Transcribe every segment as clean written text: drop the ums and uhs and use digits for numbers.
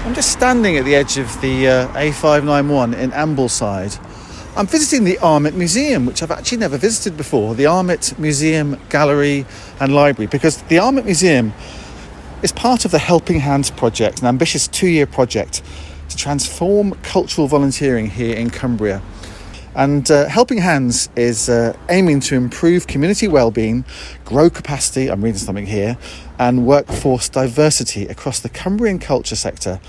I'm just standing at the edge of the A591 in Ambleside. I'm visiting the Armitt Museum, which I've actually never visited before, the Armitt Museum, Gallery and Library, because the Armitt Museum is part of the Helping Hands project, an ambitious 2-year project to transform cultural volunteering here in Cumbria. And Helping Hands is aiming to improve community well-being, grow capacity, I'm reading something here, and workforce diversity across the Cumbrian culture sector.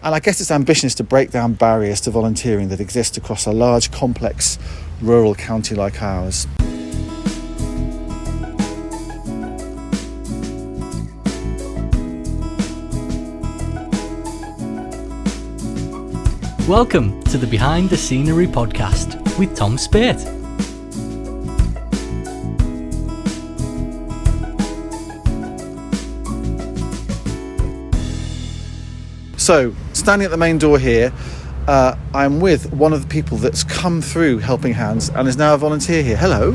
And I guess its ambition is to break down barriers to volunteering that exist across a large, complex, rural county like ours. Welcome to the Behind the Scenery podcast with Tom Speight. So, standing at the main door here, I'm with one of the people that's come through Helping Hands and is now a volunteer here. Hello.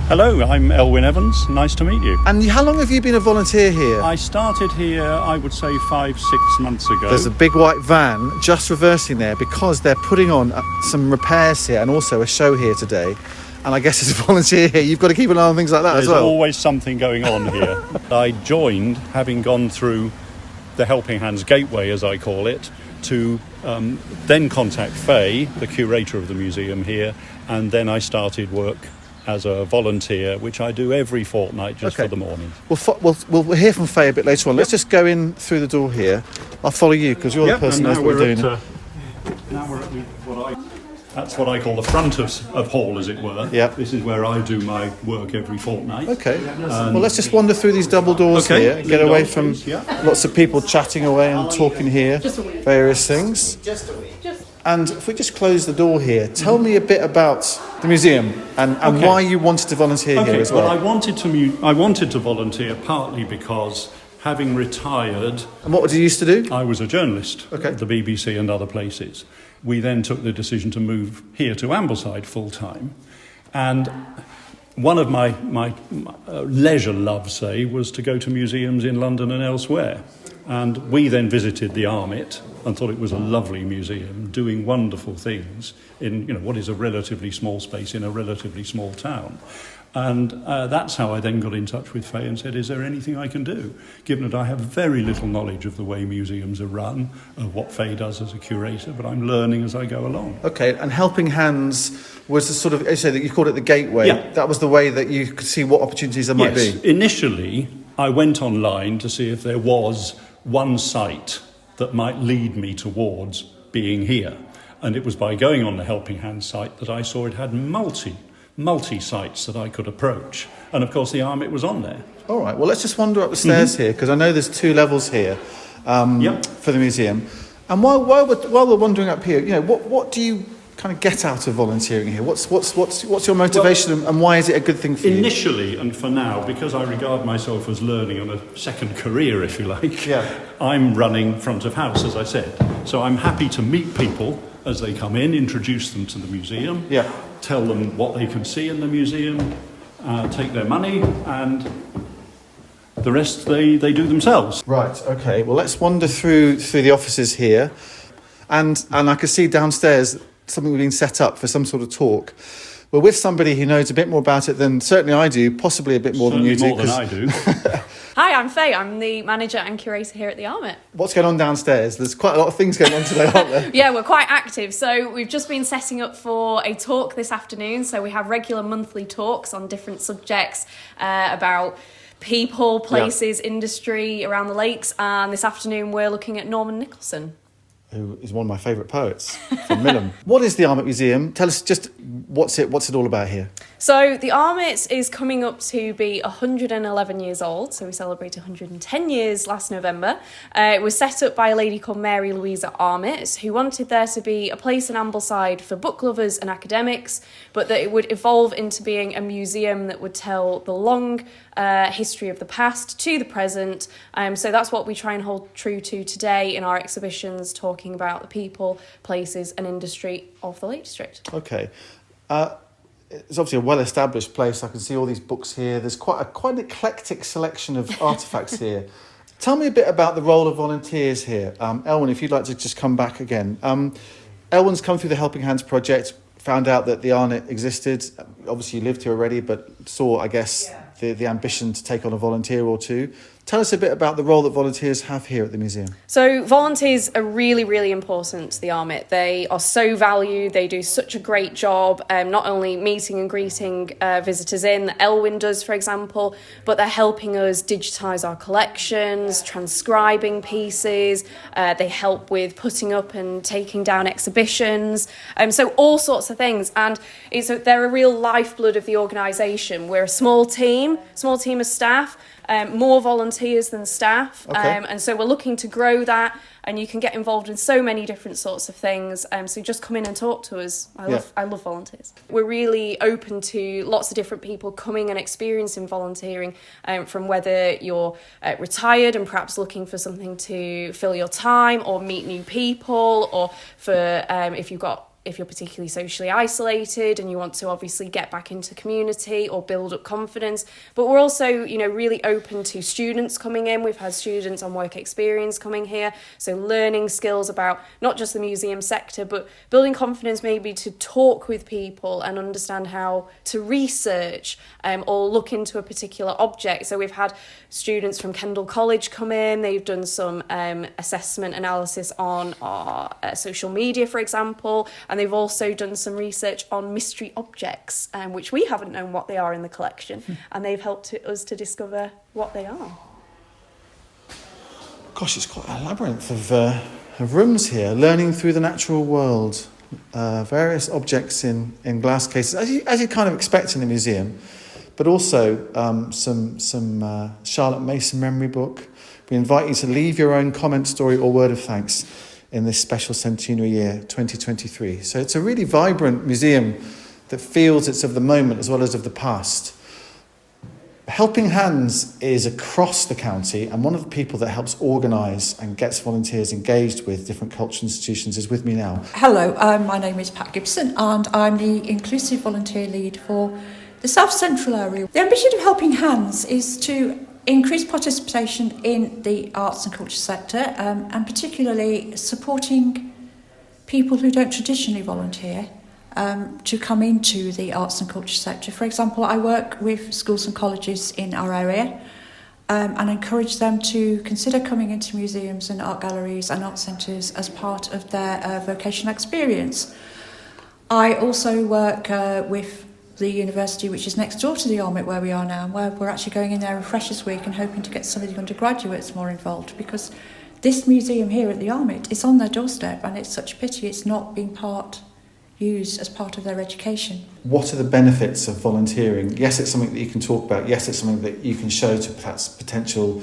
Hello, I'm Elwyn Evans. Nice to meet you. And how long have you been a volunteer here? I started here, I would say 5-6 months ago. There's a big white van just reversing there because they're putting on some repairs here and also a show here today. And I guess as a volunteer here, you've got to keep an eye on things like that as well. There's always something going on here. I joined, having gone through the Helping Hands Gateway, as I call it, to then contact Faye, the curator of the museum here, and then I started work as a volunteer, which I do every fortnight just for the morning. We'll hear from Faye a bit later on. Let's just go in through the door here. I'll follow you because you're the person who knows what we're doing. Now we're at that's what I call the front of hall, as it were. Yep. This is where I do my work every fortnight. Okay. Well, let's just wander through these double doors here and get away from lots of people chatting away and talking here, various things. And if we just close the door here, tell me a bit about the museum and why you wanted to volunteer here as well. Well, I wanted to volunteer partly because, having retired... And what did you used to do? I was a journalist at the BBC and other places. We then took the decision to move here to Ambleside full-time. And one of my leisure loves, say, was to go to museums in London and elsewhere. And we then visited the Armitt and thought it was a lovely museum, doing wonderful things in what is a relatively small space in a relatively small town. And that's how I then got in touch with Faye and said, is there anything I can do? Given that I have very little knowledge of the way museums are run, of what Faye does as a curator, but I'm learning as I go along. Okay, and Helping Hands was the sort of, you say that you called it the gateway. Yeah. That was the way that you could see what opportunities there might be. Initially, I went online to see if there was one site that might lead me towards being here. And it was by going on the Helping Hands site that I saw it had multi-sites that I could approach. And of course the Armitt was on there. All right, well let's just wander up the stairs here, because I know there's 2 levels here for the museum. And while we're wandering up here, what do you kind of get out of volunteering here? What's your motivation, and why is it a good thing for you? Initially, and for now, because I regard myself as learning on a second career, if you like, I'm running front of house, as I said. So I'm happy to meet people as they come in, introduce them to the museum, tell them what they can see in the museum, take their money, and the rest they do themselves. Right, okay. Well, let's wander through the offices here. And I can see downstairs something being set up for some sort of talk. We're with somebody who knows a bit more about it than certainly I do, possibly a bit more than you do. More than I do. Hi, I'm Faye. I'm the manager and curator here at the Armitt. What's going on downstairs? There's quite a lot of things going on today, aren't there? Yeah, we're quite active. So we've just been setting up for a talk this afternoon. So we have regular monthly talks on different subjects about people, places, industry around the lakes. And this afternoon we're looking at Norman Nicholson, who is one of my favourite poets from Milham. What is the Armitt Museum? Tell us just what's it all about here? So the Armitt is coming up to be 111 years old. So we celebrated 110 years last November. It was set up by a lady called Mary Louisa Armitt, who wanted there to be a place in Ambleside for book lovers and academics, but that it would evolve into being a museum that would tell the long history of the past to the present. So that's what we try and hold true to today in our exhibitions, talking about the people, places and industry of the Lake District. Okay. It's obviously a well-established place. I can see all these books here. There's quite an eclectic selection of artefacts here. Tell me a bit about the role of volunteers here. Elwyn, if you'd like to just come back again. Elwyn's come through the Helping Hands project, found out that the Armitt existed. Obviously you lived here already, but saw, I guess, the ambition to take on a volunteer or two. Tell us a bit about the role that volunteers have here at the museum. So volunteers are really, really important to the Armitt. They are so valued. They do such a great job, not only meeting and greeting visitors in, that Elwyn does, for example, but they're helping us digitise our collections, transcribing pieces. They help with putting up and taking down exhibitions. So all sorts of things. And they're a real lifeblood of the organisation. We're a small team of staff. More volunteers than staff, okay. And so we're looking to grow that, and you can get involved in so many different sorts of things, so just come in and talk to us. I love volunteers. We're really open to lots of different people coming and experiencing volunteering, from whether you're retired and perhaps looking for something to fill your time or meet new people, or for if you're particularly socially isolated and you want to obviously get back into community or build up confidence. But we're also, really open to students coming in. We've had students on work experience coming here, so learning skills about not just the museum sector, but building confidence maybe to talk with people and understand how to research or look into a particular object. So we've had students from Kendal College come in. They've done some assessment analysis on our social media, for example, and they've also done some research on mystery objects, which we haven't known what they are in the collection, and they've helped us to discover what they are. Gosh, it's quite a labyrinth of rooms here, learning through the natural world, various objects in glass cases, as you kind of expect in a museum, but also some Charlotte Mason memory book. We invite you to leave your own comment, story or word of thanks in this special centenary year, 2023. So it's a really vibrant museum that feels it's of the moment as well as of the past. Helping Hands is across the county, and one of the people that helps organise and gets volunteers engaged with different cultural institutions is with me now. Hello, my name is Pat Gibson, and I'm the Inclusive Volunteer Lead for the South Central area. The ambition of Helping Hands is to increase participation in the arts and culture sector, and particularly supporting people who don't traditionally volunteer to come into the arts and culture sector. For example, I work with schools and colleges in our area and encourage them to consider coming into museums and art galleries and art centres as part of their vocational experience. I also work with the university, which is next door to the Armitt where we are now, where we're actually going in there a Freshers' Week and hoping to get some of the undergraduates more involved, because this museum here at the Armitt is on their doorstep, and it's such a pity it's not being used as part of their education. What are the benefits of volunteering? Yes, it's something that you can talk about. Yes, it's something that you can show to perhaps potential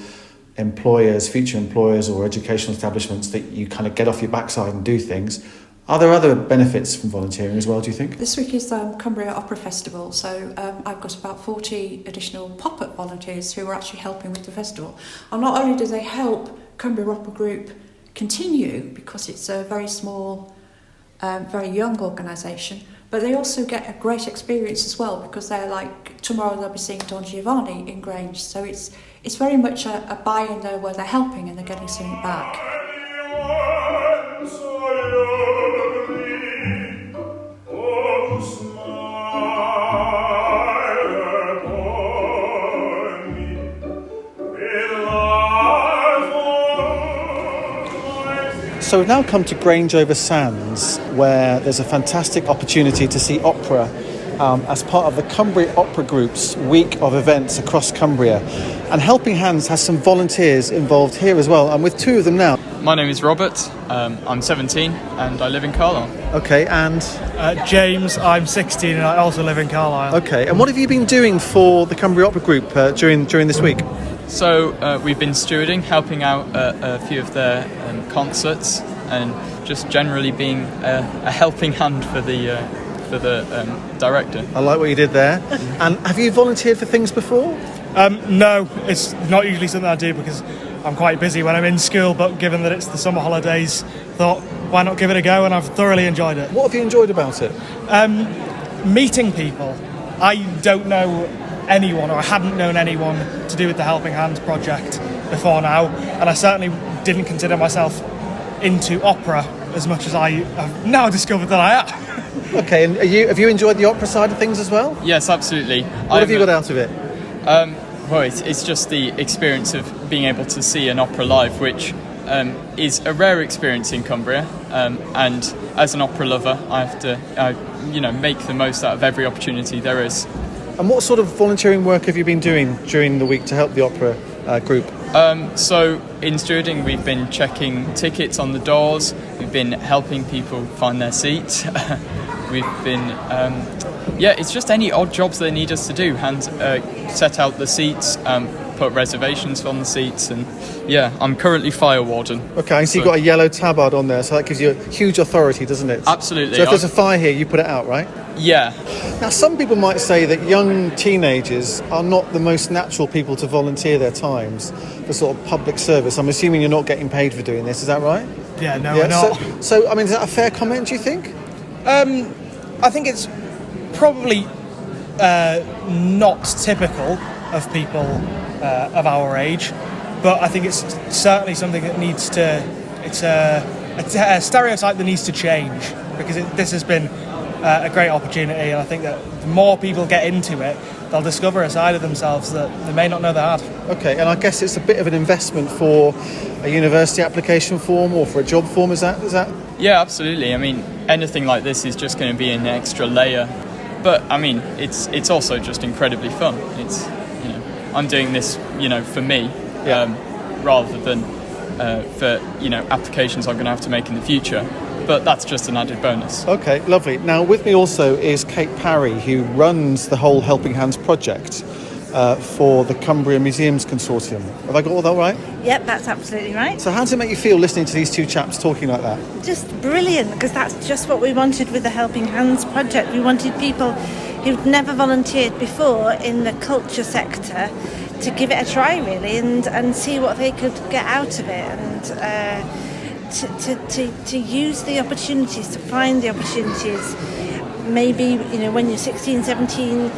employers, future employers or educational establishments, that you kind of get off your backside and do things. Are there other benefits from volunteering as well, do you think? This week is Cumbria Opera Festival, so I've got about 40 additional pop-up volunteers who are actually helping with the festival. And not only do they help Cumbria Opera Group continue, because it's a very small, very young organisation, but they also get a great experience as well, because they're like, tomorrow they'll be seeing Don Giovanni in Grange, so it's very much a buy-in there where they're helping and they're getting something back. So we've now come to Grange over Sands, where there's a fantastic opportunity to see opera as part of the Cumbria Opera Group's week of events across Cumbria. And Helping Hands has some volunteers involved here as well. I'm with two of them now. My name is Robert, I'm 17 and I live in Carlisle. Okay, and? James, I'm 16 and I also live in Carlisle. Okay, and what have you been doing for the Cumbria Opera Group during this week? So we've been stewarding, helping out a few of their concerts, and just generally being a helping hand for the director. I like what you did there. And have you volunteered for things before? No, it's not usually something I do because I'm quite busy when I'm in school, but given that it's the summer holidays, thought why not give it a go, and I've thoroughly enjoyed it. What have you enjoyed about it? Meeting people. I don't know anyone, or I hadn't known anyone to do with the Helping Hands project before now, and I certainly didn't consider myself into opera as much as I have now discovered that I am. Okay, and have you enjoyed the opera side of things as well? Yes, absolutely. What have you got out of it? Well, it's just the experience of being able to see an opera live, which is a rare experience in Cumbria. And as an opera lover, I have to, make the most out of every opportunity there is. And what sort of volunteering work have you been doing during the week to help the opera group? So in stewarding, we've been checking tickets on the doors. We've been helping people find their seats. We've been, it's just any odd jobs they need us to do. Set out the seats, put reservations on the seats, and I'm currently fire warden. Okay, so you've got a yellow tabard on there, so that gives you a huge authority, doesn't it? Absolutely. So if there's a fire here, you put it out, right? Yeah. Now, some people might say that young teenagers are not the most natural people to volunteer their times for sort of public service. I'm assuming you're not getting paid for doing this, is that right? Yeah, no, we're not. So, I mean, is that a fair comment, do you think? I think it's probably not typical of people of our age, but I think it's certainly something that needs to. It's a stereotype that needs to change, because this has been a great opportunity, and I think that the more people get into it, they'll discover a side of themselves that they may not know they had. Okay, and I guess it's a bit of an investment for a university application form or for a job form, is that? Yeah, absolutely. I mean, anything like this is just going to be an extra layer. But I mean, it's also just incredibly fun. It's, I'm doing this, for me, rather than for, applications I'm going to have to make in the future. But that's just an added bonus. Okay, lovely. Now, with me also is Kate Parry, who runs the whole Helping Hands project for the Cumbrian Museums Consortium. Have I got all that right? Yep, that's absolutely right. So how does it make you feel listening to these two chaps talking like that? Just brilliant, because that's just what we wanted with the Helping Hands project. We wanted people who'd never volunteered before in the culture sector to give it a try, really, and see what they could get out of it, and to use the opportunities, to find the opportunities, maybe, when you're 16, 17,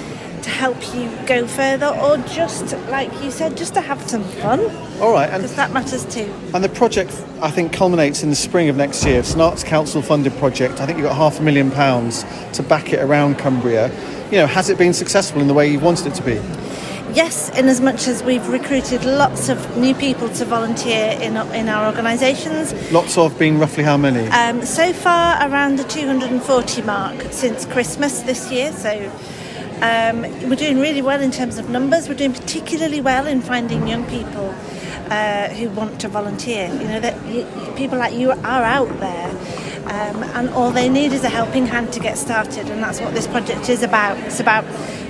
to help you go further, or just, like you said, just to have some fun. All right. Because that matters too. And the project, I think, culminates in the spring of next year. It's an Arts Council funded project. I think you've got £500,000 to back it around Cumbria. Has it been successful in the way you wanted it to be? Yes, in as much as we've recruited lots of new people to volunteer in our organisations. Lots of being roughly how many? So far, around the 240 mark since Christmas this year. So we're doing really well in terms of numbers. We're doing particularly well in finding young people who want to volunteer. People like you are out there, and all they need is a helping hand to get started, and that's what this project is about. It's about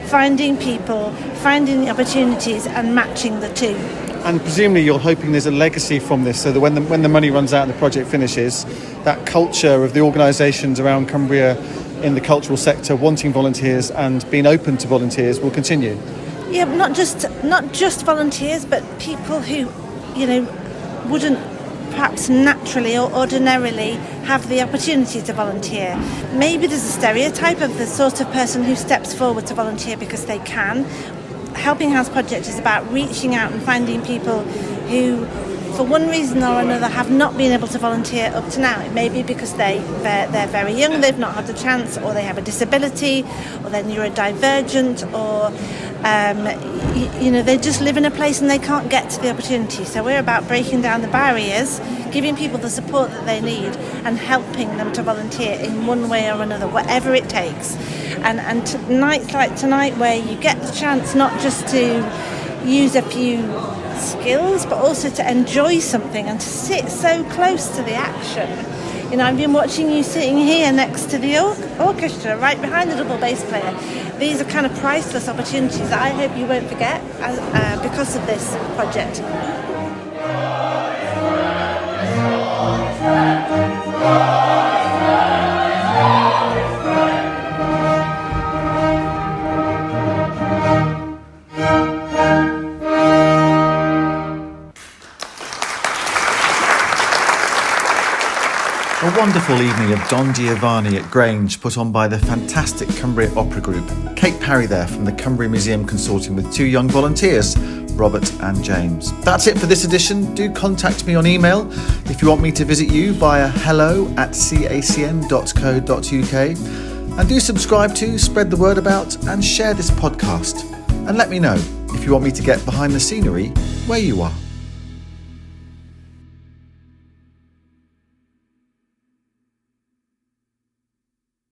finding people, finding the opportunities, and matching the two. And presumably you're hoping there's a legacy from this, so that when the money runs out and the project finishes, that culture of the organisations around Cumbria in the cultural sector wanting volunteers and being open to volunteers will continue. Yeah, not just volunteers, but people who, wouldn't perhaps naturally or ordinarily have the opportunity to volunteer. Maybe there's a stereotype of the sort of person who steps forward to volunteer because they can. Helping Hands Project is about reaching out and finding people who, for one reason or another, have not been able to volunteer up to now. It may be because they're very young, they've not had the chance, or they have a disability, or they're neurodivergent, or they just live in a place and they can't get to the opportunity. So we're about breaking down the barriers, giving people the support that they need, and helping them to volunteer in one way or another, whatever it takes. And nights like tonight, where you get the chance not just to use a few skills, but also to enjoy something and to sit so close to the action. I've been watching you sitting here next to the orchestra, right behind the double bass player. These are kind of priceless opportunities that I hope you won't forget because of this project. A wonderful evening of Don Giovanni at Grange, put on by the fantastic Cumbria Opera Group. Kate Parry there from the Cumbria Museum Consortium with two young volunteers, Robert and James. That's it for this edition. Do contact me on email if you want me to visit you via hello@cacn.co.uk, and do subscribe to, spread the word about and share this podcast, and let me know if you want me to get behind the scenery where you are.